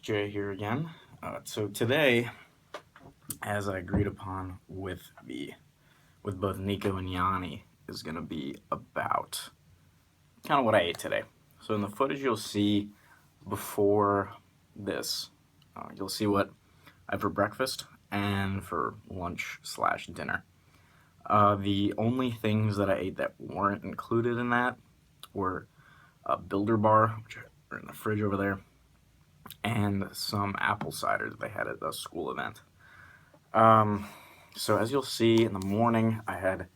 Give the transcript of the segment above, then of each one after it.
Jay here again. So today, as I agreed upon with both Nico and Yanni, is going to be about kind of what I ate today. So in the footage you'll see before this, you'll see what I had for breakfast and for lunch slash dinner. The only things that I ate that weren't included in that were a Builder bar, which are in the fridge over there, and some apple cider that they had at a school event. Um, so as you'll see in the morning, I had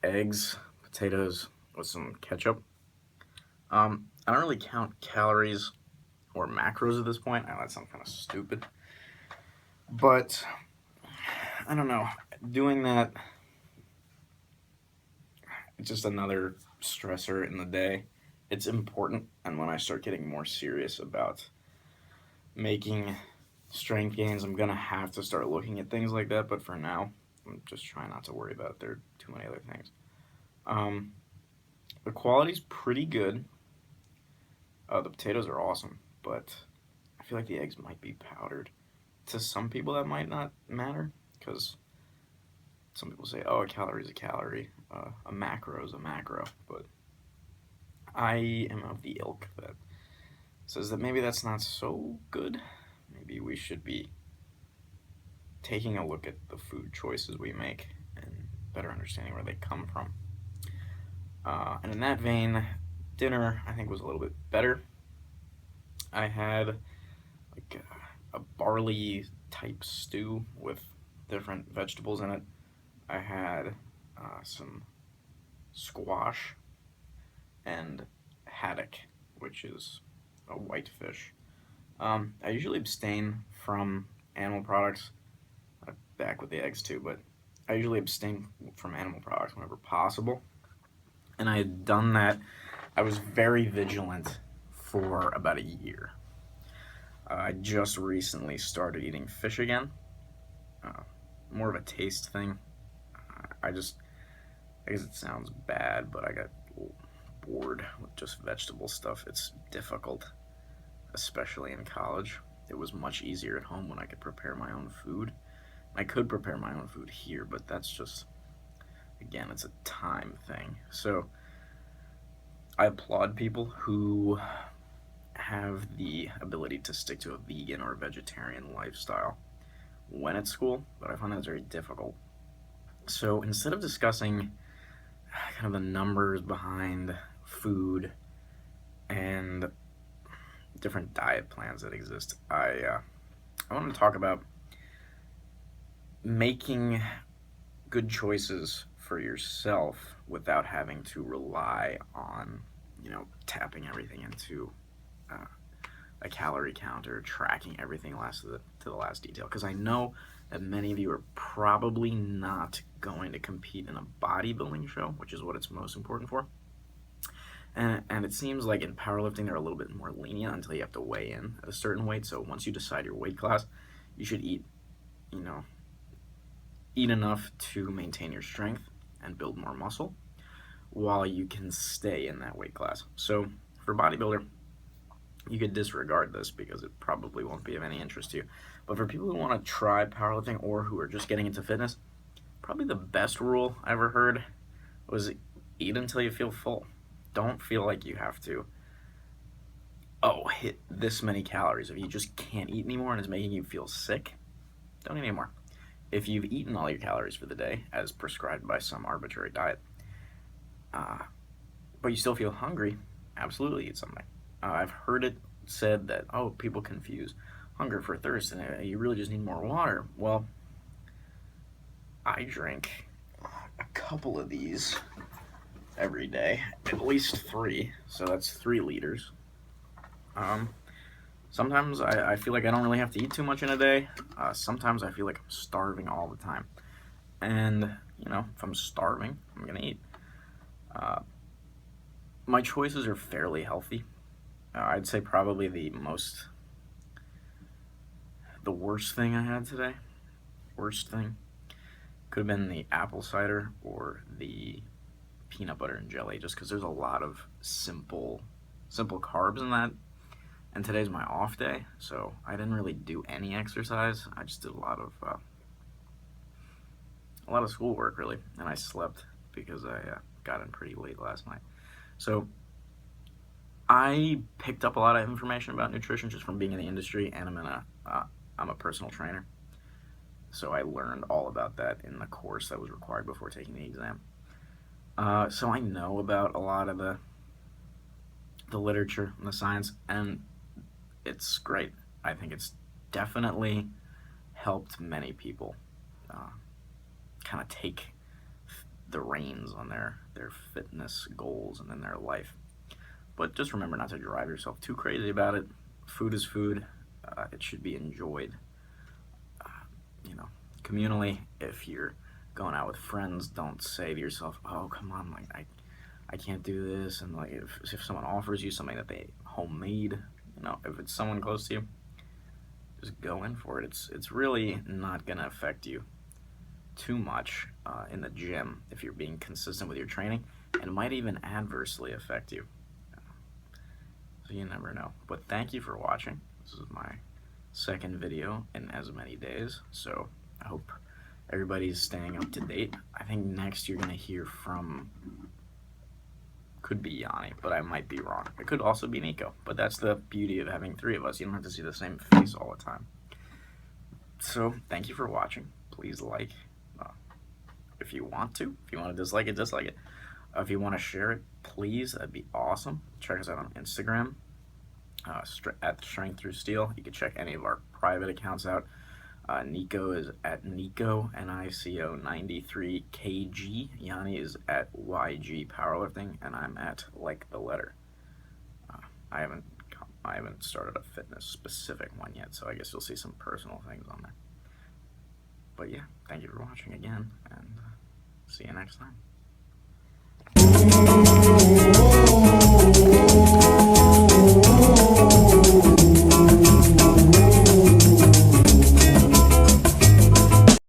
eggs, potatoes with some ketchup. I don't really count calories or macros at this point. I know that sounds kind of stupid, but I don't know. Doing that, it's just another stressor in the day. It's important, and when I start getting more serious about making strength gains, I'm gonna have to start looking at things like that. But for now, I'm just trying not to worry about it. There are too many other things. Um, the quality's pretty good. The potatoes are awesome, but I feel like the eggs might be powdered. To some people, that might not matter because some people say, "Oh, a calorie is a calorie, a macro is a macro." But I am of the ilk that says that maybe that's not so good. Maybe we should be taking a look at the food choices we make and better understanding where they come from. And in that vein, dinner I think was a little bit better. I had like a barley type stew with different vegetables in it. I had some squash and haddock, which is a white fish. I usually abstain from animal products, back with the eggs too, but I usually abstain from animal products whenever possible. And I had done that. I was very vigilant for about a year. I just recently started eating fish again. Uh, More of a taste thing. I guess it sounds bad, but I got bored with just vegetable stuff. It's difficult, especially in college. It was much easier at home when I could prepare my own food. I could prepare my own food here, but that's just, again, it's a time thing. So I applaud people who have the ability to stick to a vegan or vegetarian lifestyle when at school, but I find that very difficult. So instead of discussing kind of the numbers behind food and different diet plans that exist, I want to talk about making good choices for yourself without having to rely on tapping everything into uh, a calorie counter, tracking everything to the last detail. Because I know that many of you are probably not going to compete in a bodybuilding show, which is what it's most important for. And it seems like in powerlifting they're a little bit more lenient until you have to weigh in at a certain weight. So once you decide your weight class, you should you know, eat enough to maintain your strength and build more muscle while you can stay in that weight class. So for bodybuilder, you could disregard this because it probably won't be of any interest to you. But for people who want to try powerlifting or who are just getting into fitness, probably the best rule I ever heard was eat until you feel full. Don't feel like you have to, hit this many calories. If you just can't eat anymore and it's making you feel sick, don't eat anymore. If you've eaten all your calories for the day, as prescribed by some arbitrary diet, uh, but you still feel hungry, absolutely eat something. I've heard it said that, oh, people confuse hunger for thirst and you really just need more water. Well, I drink a couple of these every day, at least three, so that's 3 liters. Um, Sometimes I feel like I don't really have to eat too much in a day. Sometimes I feel like I'm starving all the time. And, if I'm starving, I'm going to eat. Uh, my choices are fairly healthy. I'd say probably the worst thing I had today, worst thing, could have been the apple cider or the peanut butter and jelly, just because there's a lot of simple carbs in that, And today's my off day, so I didn't really do any exercise. I just did a lot of schoolwork, really, and I slept because I got in pretty late last night. So I picked up a lot of information about nutrition just from being in the industry, and I'm a personal trainer. So I learned all about that in the course that was required before taking the exam. So I know about a lot of the literature and the science, and it's great. I think it's definitely helped many people kind of take the reins on their fitness goals and in their life. But just remember not to drive yourself too crazy about it. Food is food. It should be enjoyed. Communally, if you're going out with friends, don't say to yourself, "Oh, come on, like I can't do this." And like if someone offers you something that they homemade, if it's someone close to you, just go in for it. It's really not gonna affect you too much in the gym if you're being consistent with your training, and it might even adversely affect you. So you never know. But thank you for watching. This is my second video in as many days, so I hope everybody's staying up to date. I think next you're gonna hear from, could be Yanni, but I might be wrong. It could also be Nico, but that's the beauty of having three of us. You don't have to see the same face all the time. So thank you for watching. Please like if you want to. If you want to dislike it, dislike it. If you want to share it, please, that'd be awesome. Check us out on Instagram at Strength Through Steel. You can check any of our private accounts out. Nico is at Nico NICO 93kg. Yanni is at YG Powerlifting, and I'm at Like the Letter. I haven't started a fitness specific one yet, so I guess you'll see some personal things on there. But yeah, thank you for watching again, and see you next time.